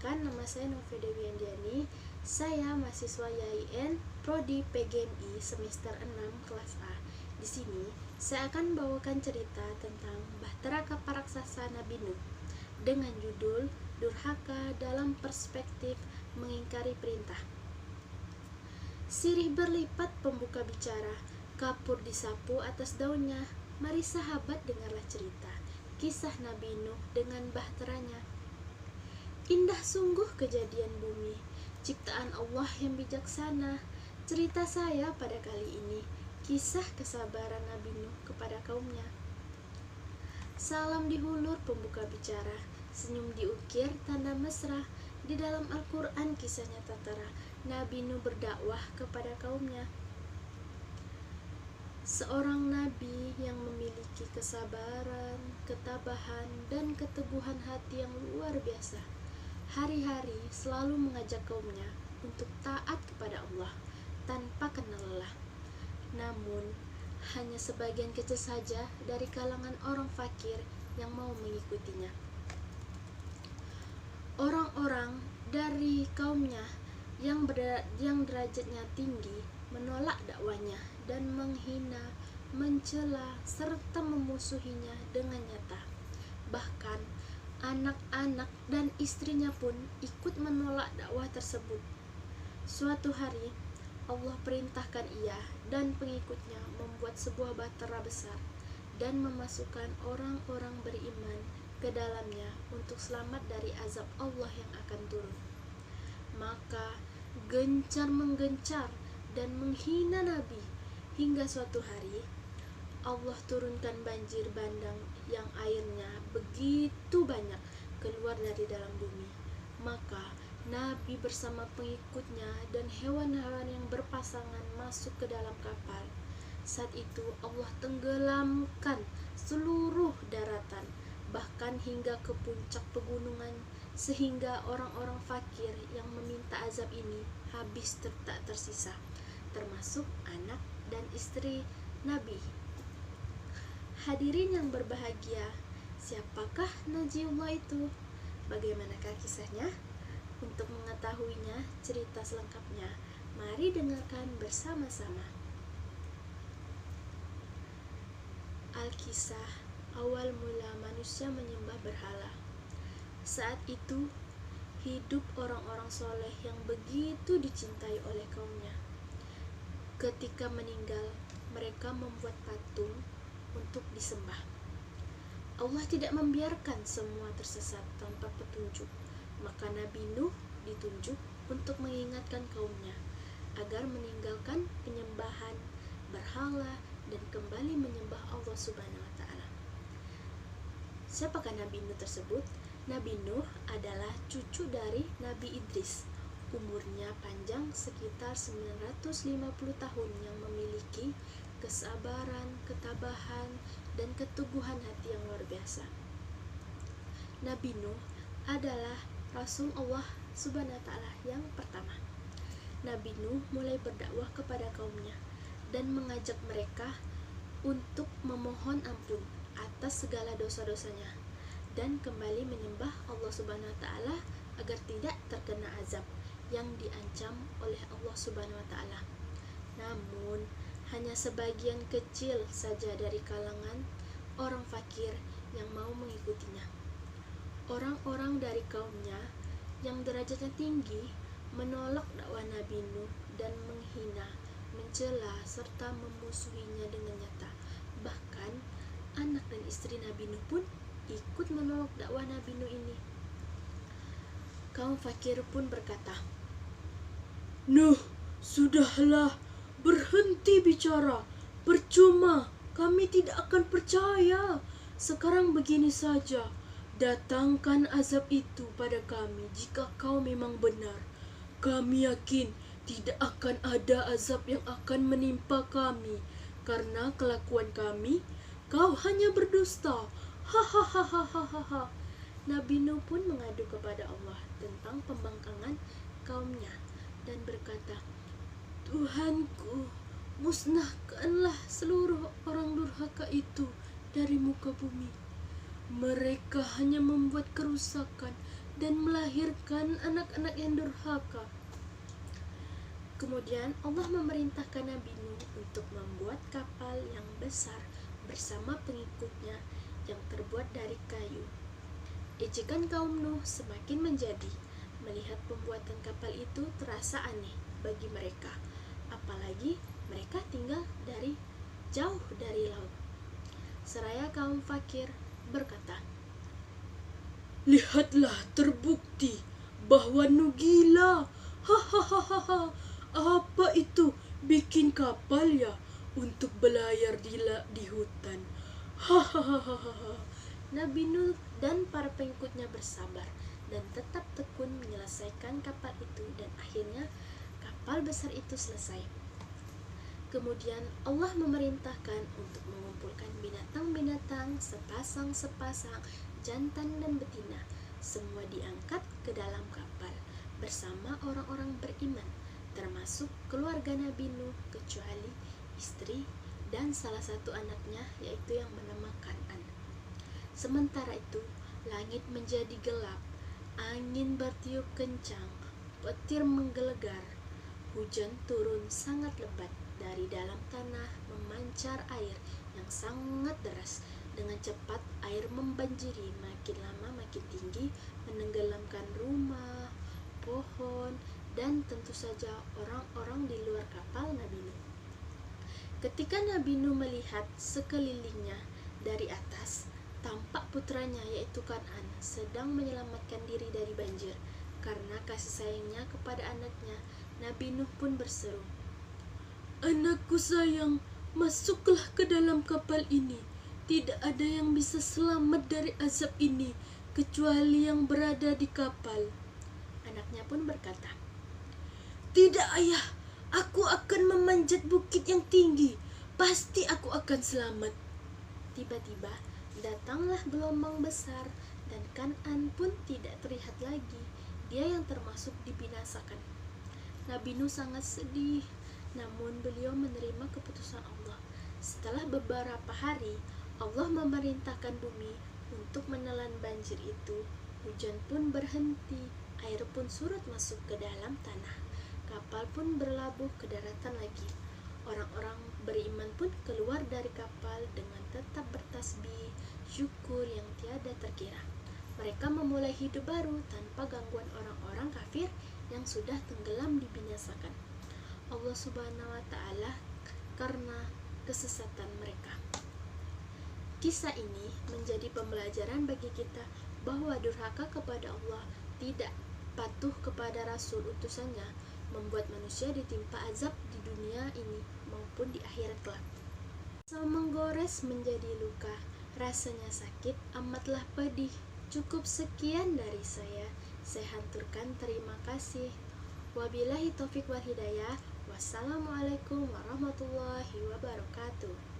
Perkenalkan, nama saya Novia Dewi Andiani. Saya mahasiswa YIN Prodi PGMI semester 6 kelas A. Di sini, saya akan bawakan cerita tentang Bahtera Kaparaksasa Nabi Nuh dengan judul Durhaka dalam Perspektif Mengingkari Perintah. Sirih berlipat pembuka bicara, kapur disapu atas daunnya. Mari sahabat dengarlah cerita kisah Nabi Nuh dengan bahteranya. Indah sungguh kejadian bumi, ciptaan Allah yang bijaksana. Cerita saya pada kali ini, kisah kesabaran Nabi Nuh kepada kaumnya. Salam dihulur pembuka bicara, senyum diukir tanda mesra. Di dalam Al-Quran kisahnya tertera, Nabi Nuh berdakwah kepada kaumnya. Seorang nabi yang memiliki kesabaran, ketabahan, dan keteguhan hati yang luar biasa. Hari-hari selalu mengajak kaumnya untuk taat kepada Allah tanpa kenal lelah. Namun, hanya sebagian kecil saja dari kalangan orang fakir yang mau mengikutinya. Orang-orang dari kaumnya yang derajatnya tinggi menolak dakwanya dan menghina, mencela, serta memusuhinya dengan nyata. Bahkan anak-anak dan istrinya pun ikut menolak dakwah tersebut. Suatu hari, Allah perintahkan ia dan pengikutnya membuat sebuah bahtera besar dan memasukkan orang-orang beriman ke dalamnya untuk selamat dari azab Allah yang akan turun. Maka gencar menggencar dan menghina Nabi hingga suatu hari Allah turunkan banjir bandang yang airnya begitu banyak keluar dari dalam bumi. Maka Nabi bersama pengikutnya dan hewan-hewan yang berpasangan masuk ke dalam kapal. Saat itu Allah tenggelamkan seluruh daratan, bahkan hingga ke puncak pegunungan, sehingga orang-orang fakir yang meminta azab ini habis tak tersisa, termasuk anak dan istri Nabi. Hadirin yang berbahagia, siapakah Najiullah itu? Bagaimanakah kisahnya? Untuk mengetahuinya cerita selengkapnya, mari dengarkan bersama-sama. Al-Kisah, awal mula manusia menyembah berhala. Saat itu, hidup orang-orang soleh yang begitu dicintai oleh kaumnya. Ketika meninggal, mereka membuat patung untuk disembah. Allah tidak membiarkan semua tersesat tanpa petunjuk. Maka Nabi Nuh ditunjuk untuk mengingatkan kaumnya agar meninggalkan penyembahan berhala dan kembali menyembah Allah Subhanahu wa Ta'ala. Siapakah Nabi Nuh tersebut? Nabi Nuh adalah cucu dari Nabi Idris. Umurnya panjang sekitar 950 tahun, yang memiliki kesabaran, ketabahan, dan keteguhan hati yang luar biasa. Nabi Nuh adalah Rasul Allah Subhanahu wa Ta'ala yang pertama. Nabi Nuh mulai berdakwah kepada kaumnya dan mengajak mereka untuk memohon ampun atas segala dosa-dosanya dan kembali menyembah Allah Subhanahu wa Ta'ala agar tidak terkena azab yang diancam oleh Allah Subhanahu wa Ta'ala. Namun, hanya sebagian kecil saja dari kalangan orang fakir yang mau mengikutinya. Orang-orang dari kaumnya yang derajatnya tinggi menolak dakwah Nabi Nuh dan menghina, mencela, serta memusuhinya dengan nyata. Bahkan anak dan istri Nabi Nuh pun ikut menolak dakwah Nabi Nuh ini. Kaum fakir pun berkata, "Nuh, sudahlah, berhenti bicara. Percuma, kami tidak akan percaya. Sekarang begini saja, datangkan azab itu pada kami jika kau memang benar. Kami yakin tidak akan ada azab yang akan menimpa kami karena kelakuan kami. Kau hanya berdusta. Hahaha." Nabi Nuh pun mengadu kepada Allah tentang pembangkangan kaumnya dan berkata, "Tuhanku, musnahkanlah seluruh orang durhaka itu dari muka bumi. Mereka hanya membuat kerusakan dan melahirkan anak-anak yang durhaka. Kemudian Allah memerintahkan Nabi Nuh untuk membuat kapal yang besar bersama pengikutnya yang terbuat dari kayu. Ejekan kaum Nuh semakin menjadi. Melihat pembuatan kapal itu terasa aneh bagi mereka, apalagi mereka tinggal jauh dari laut. Seraya kaum fakir berkata, "Lihatlah, terbukti bahwa Nuh gila. Hahaha, apa itu bikin kapal ya untuk belayar di hutan? Hahaha." Nabi Nuh dan para pengikutnya bersabar dan tetap tekun menyelesaikan kapal itu, dan akhirnya kapal besar itu selesai. Kemudian Allah memerintahkan untuk mengumpulkan binatang-binatang sepasang-sepasang, jantan dan betina. Semua diangkat ke dalam kapal bersama orang-orang beriman, termasuk keluarga Nabi Nuh kecuali istri dan salah satu anaknya, yaitu yang bernama Kan'an. Sementara itu, langit menjadi gelap, angin bertiup kencang, petir menggelegar, hujan turun sangat lebat, dari dalam tanah memancar air yang sangat deras. Dengan cepat air membanjiri, makin lama makin tinggi, menenggelamkan rumah, pohon, dan tentu saja orang-orang di luar kapal Nabi Nuh. Ketika Nabi Nuh melihat sekelilingnya dari atas, tampak putranya yaitu Kan'an sedang menyelamatkan diri dari banjir. Karena kasih sayangnya kepada anaknya, Nabi Nuh pun berseru, "Anakku sayang, masuklah ke dalam kapal ini. Tidak ada yang bisa selamat dari azab ini kecuali yang berada di kapal." Anaknya pun berkata, "Tidak ayah, aku akan memanjat bukit yang tinggi. Pasti aku akan selamat." Tiba-tiba datanglah gelombang besar dan Kan'an pun tidak terlihat lagi. Dia yang termasuk dibinasakan. Nabi Nuh sangat sedih, namun beliau menerima keputusan Allah. Setelah beberapa hari, Allah memerintahkan bumi untuk menelan banjir itu. Hujan pun berhenti, air pun surut masuk ke dalam tanah. Kapal pun berlabuh ke daratan lagi. Orang-orang beriman pun keluar dari kapal dengan tetap bertasbih, syukur yang tiada terkira. Mereka memulai hidup baru tanpa gangguan orang-orang kafir yang sudah tenggelam dibinasakan Allah Subhanahu wa Ta'ala karena kesesatan mereka. Kisah ini menjadi pembelajaran bagi kita bahwa durhaka kepada Allah, tidak patuh kepada Rasul utusannya, membuat manusia ditimpa azab di dunia ini maupun di akhirat kelak. Pisau menggores menjadi luka, rasanya sakit amatlah pedih. Cukup sekian dari saya haturkan terima kasih. Wabillahi taufik wal hidayah. Wassalamualaikum warahmatullahi wabarakatuh.